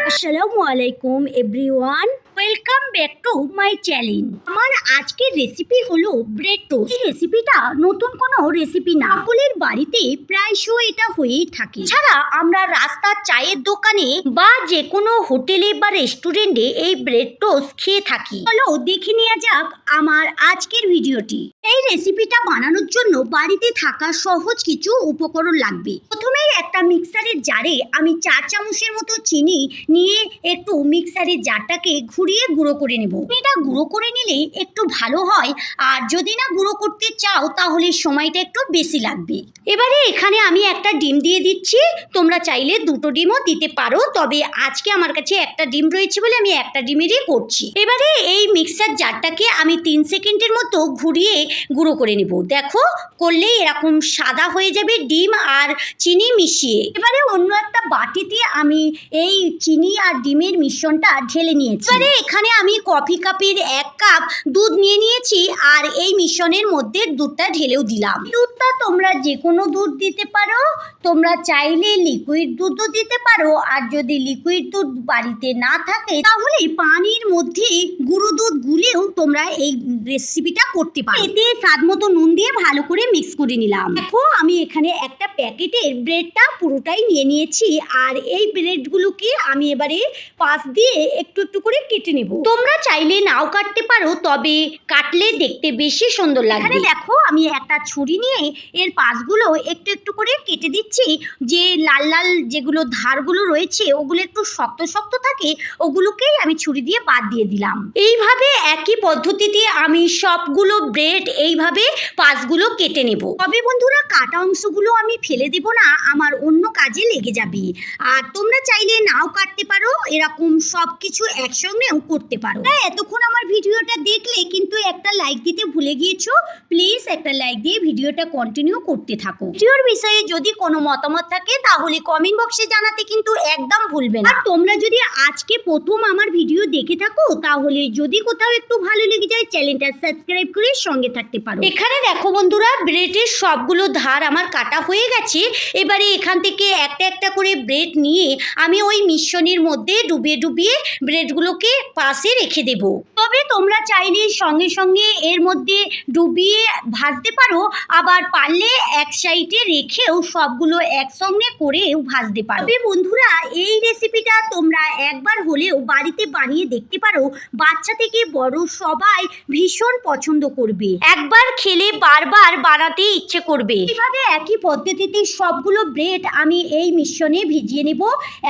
আসসালামু আলাইকুম everyone, welcome back to my channel. আমার আজকের রেসিপি হলো ব্রেড টোস্ট। এই রেসিপিটা নতুন কোনো রেসিপি না, সকলের বাড়িতে প্রায়শই এটা হয়েই থাকে। ছাড়া আমরা রাস্তার চায়ের দোকানে বা যে কোনো হোটেলে বা রেস্টুরেন্টে এই ব্রেড টোস্ট খেয়ে থাকি। চলো দেখে নেওয়া যাক আমার আজকের ভিডিওটি। এই রেসিপিটা বানানোর জন্য বাড়িতে থাকা সহজ কিছু উপকরণ লাগবে। প্রথমেই একটা মিক্সারের জারে আমি 4 চামচের মতো চিনি নিয়ে একটু মিক্সারের জারটাকে ঘুরিয়ে গুঁড়ো করে নেব। এটা গুঁড়ো করে নিলে একটু ভালো হয়, আর যদি না গুঁড়ো করতে চাও তাহলে সময়টা একটু বেশি লাগবে। এবারে এখানে আমি একটা ডিম দিয়ে দিচ্ছি। তোমরা চাইলে দুটো ডিমও দিতে পারো, তবে আজকে আমার কাছে একটা ডিম রয়েছে বলে আমি একটা ডিমেরই করছি। এবারে এই মিক্সার জারটাকে আমি 3 সেকেন্ডের মতো ঘুরিয়ে গুঁড়ো করে নেব। দেখো, করলেই এরকম সাদা হয়ে যাবে ডিম আর চিনি মিশিয়ে। এবারে অন্য একটা বাটিতে আমি এই চিনি আর ডিমের মিশ্রণটা ঢেলে নিয়েছি। এবারে এখানে আমি কফি কাপের 1 কাপ দুধ নিয়ে নিয়েছি, আর এই মিশ্রণের মধ্যে দুধটা ঢেলেও দিলাম। দুধটা তোমরা যে কোনো দুধ দিতে পারো, তোমরা চাইলে লিকুইড দুধও দিতে পারো, আর যদি লিকুইড দুধ বাড়িতে না থাকে তাহলে পানির মধ্যে গুঁড়ো দুধ গুলেও তোমরা এই রেসিপিটা করতে পারো। এতে স্বাদ মতো নুন দিয়ে ভালো করে মিক্স করে নিলাম। দেখো, আমি এখানে একটা প্যাকেটের ব্রেডটা পুরোটাই নিয়ে নিয়েছি, আর এই ব্রেডগুলোকে আমি এবারে পাশ দিয়ে একটু একটু করে কেটে নেব। তোমরা চাইলে নাও কাটতে পারো, তবে কাটলে দেখতে বেশি সুন্দর লাগবে। এখানে দেখো, আমি একটা ছুরি নিয়ে এর পাশগুলো একটু একটু করে কেটে দিচ্ছি। যে লাল লাল যেগুলো ধারগুলো রয়েছে ওগুলো একটু শক্ত শক্ত থাকে, ওগুলোকেই আমি ছুরি দিয়ে বাদ দিয়ে দিলাম। এইভাবে একই পদ্ধতিতে আমি সবগুলো ব্রেড এইভাবে পাশগুলো কেটে নেব। তবে বন্ধুরা, কাটা অংশগুলো আমি ফেলে দেব না, আমার অন্য কাজে লেগে যাবে। আর তোমরা চাইলে নাও কাটতে পারো, এরকম সব কিছু একসঙ্গেও করতে পারো। এতক্ষণ আমার ভিডিওটা দেখলে কিন্তু একটা লাইক দিতে ভুলে গিয়েছো। প্লিজ একটা লাইক দিয়ে ভিডিওটা কন্টিনিউ করতে থাকো। ভিডিওর বিষয়ে যদি কোনো মতামত থাকে তাহলে কমেন্ট বক্সে জানাতে কিন্তু একদম ভুলবে না। আর তোমরা যদি আজকে প্রথম আমার ভিডিও দেখে থাকো তাহলে যদি কোথাও একটু ভালো লেগে যায় চ্যানেলটা সাবস্ক্রাইব করে সঙ্গে থাকতে পারো। এখানে দেখো বন্ধুরা, ব্রেডের সবগুলো ধার আমার কাটা হয়ে গেছে। এবারে এখান থেকে একটা একটা করে ব্রেড নিয়ে আমি ওই মিশ্রণের মধ্যে ডুবিয়ে ডুবিয়ে ব্রেডগুলোকে পাশে রেখে দেব। তবে তোমরা চাইলে সঙ্গে সঙ্গে এর মধ্যে ডুবিয়ে ভাজতে পারো, আবার পারলে এক সাইডে রেখেও সবগুলো একসঙ্গে করেও ভাজতে পারো। তবে বন্ধুরা, এই রেসিপিটা তোমরা একবার হলেও বাড়িতে বানিয়ে দেখতে পারো। বাচ্চা থেকে বড় সবাই ভীষণ পছন্দ করবে, একবার খেলে বারবার বানাতে ইচ্ছে করবে। এইভাবে একই পদ্ধতিতে সবগুলো ব্রেড আমি এই মিশ্রণে ভিজিয়ে নেব।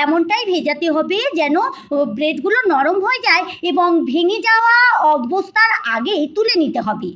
এমনটাই ভেজাতে হবে যেন ব্রেডগুলো নরম হয়ে যায় এবং ভেঙে যাওয়া অবস্থার আগেই তুলে নিতে হবে।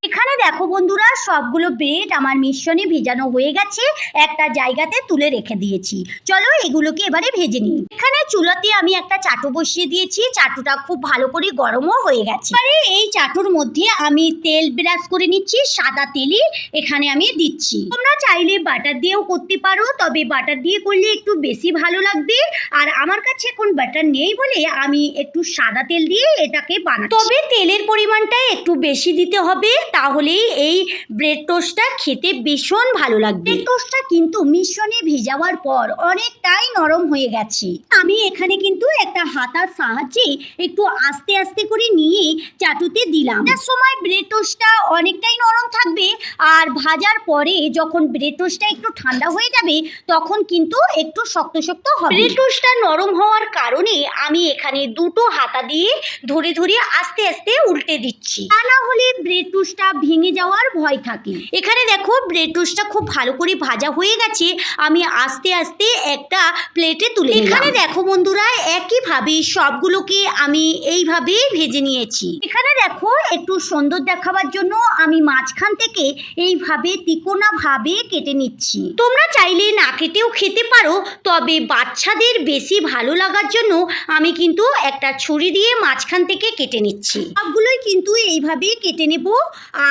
এখানে দেখো বন্ধুরা, সবগুলো ব্রেড আমার মিশ্রণে ভেজানো হয়ে গেছে, একটা জায়গাতে তুলে রেখে দিয়েছি। চলো এগুলোকে এবারে ভেজে নিই। এখানে চুলাতে আমি একটা চাটু বসিয়ে দিয়েছি, চাটুটা খুব ভালো করে গরমও হয়ে গেছে। এবারে এই চাটুর মধ্যে আমি তেল ব্রাশ করে নিচ্ছি, সাদা তেলই এখানে আমি দিচ্ছি। তোমরা চাইলে বাটার দিয়েও করতে পারো, তবে বাটার দিয়ে করলে একটু বেশি ভালো লাগবে। আর আমার কাছে এখন বাটার নেই বলে আমি একটু সাদা তেল দিয়ে এটাকে বানাচ্ছি। তবে তেলের পরিমাণটা একটু বেশি দিতে হবে, তাহলেই এই ব্রেড টোস্টটা খেতে ভীষণ ভালো লাগবে। ব্রেড টোস্টটা কিন্তু মিশ্রণে ভেজাবার পর অনেকটাই নরম হয়ে গেছে। আমি এখানে কিন্তু একটা হাতার সাহায্যে একটু আস্তে আস্তে করে নিয়ে চাটুতে দিলাম। তার সময় ব্রেড টোস্টটা অনেকটাই নরম থাকবে, আর ভাজার পরে যখন ব্রেড টোস্টটা একটু ঠান্ডা হয়ে যাবে তখন কিন্তু একটু শক্ত শক্ত হবে। ব্রেড টোস্টটা নরম হওয়ার কারণে আমি এখানে দুটো হাতা দিয়ে ধরে ধরে আস্তে আস্তে উল্টে দিচ্ছি, তা না হলে ব্রেড টোস্টটা ভেঙে যাওয়ার ভয় থাকে। এখানে দেখো, ব্রেড টোস্টটা খুব ভালো করে ভাজা হয়ে গেছে, আমি আস্তে আস্তে একটা প্লেটে তুলে নিলাম। এখানে দেখো বন্ধুরা, একইভাবে সবগুলোকে আমি এইভাবে ভেজে নিয়েছি। এখানে দেখো, একটু সুন্দর দেখাবার জন্য আমি মাঝখান থেকে এইভাবে তিকোনা ভাবে কেটে নিচ্ছি। তোমরা চাইলে না কেটেও খেতে পারো, তবে বাচ্চাদের বেশি ভালো লাগার জন্য আমি কিন্তু একটা ছুরি দিয়ে মাঝখান থেকে কেটে নিচ্ছি। সবগুলোই কিন্তু এইভাবে কেটে নেব,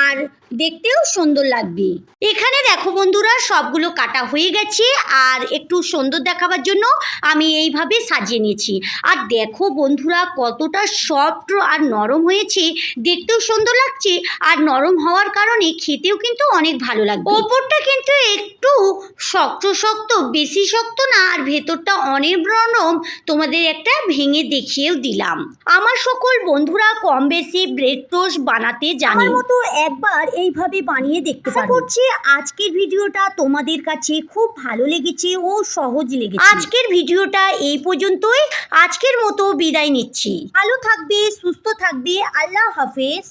আর দেখতেও সুন্দর লাগবে। এখানে দেখো বন্ধুরা, সবগুলো কাটা হয়ে গেছে, আর একটু সুন্দর দেখাবার জন্য আমি এইভাবে সাজিয়ে নিয়েছি। আর দেখো বন্ধুরা, কতটা সফট আর নরম হয়েছে, দেখতেও সুন্দর লাগছে, আর নরম হওয়ার কারণে খেতেও কিন্তু অনেক ভালো লাগবে। ওপরটা কিন্তু একটু শক্ত শক্ত, বেশি শক্ত না, আর ভেতরটা অনেক নরম। তোমাদের একটা ভেঙে দেখিয়েও দিলাম। আমার সকল বন্ধুরা কম বেশি ব্রেড টোস্ট বানাতে জানে, আমার মতো একবার এইভাবে বানিয়ে দেখতে পারো। আশা করছি আজকের ভিডিওটা তোমাদের কাছে খুব ভালো লেগেছে ও সহজ লেগেছে। আজকের ভিডিওটা এই পর্যন্তই। আজকের মতো বিদায় নিচ্ছি। ভালো থাকবে, সুস্থ থাকবে। আল্লাহ হাফেজ।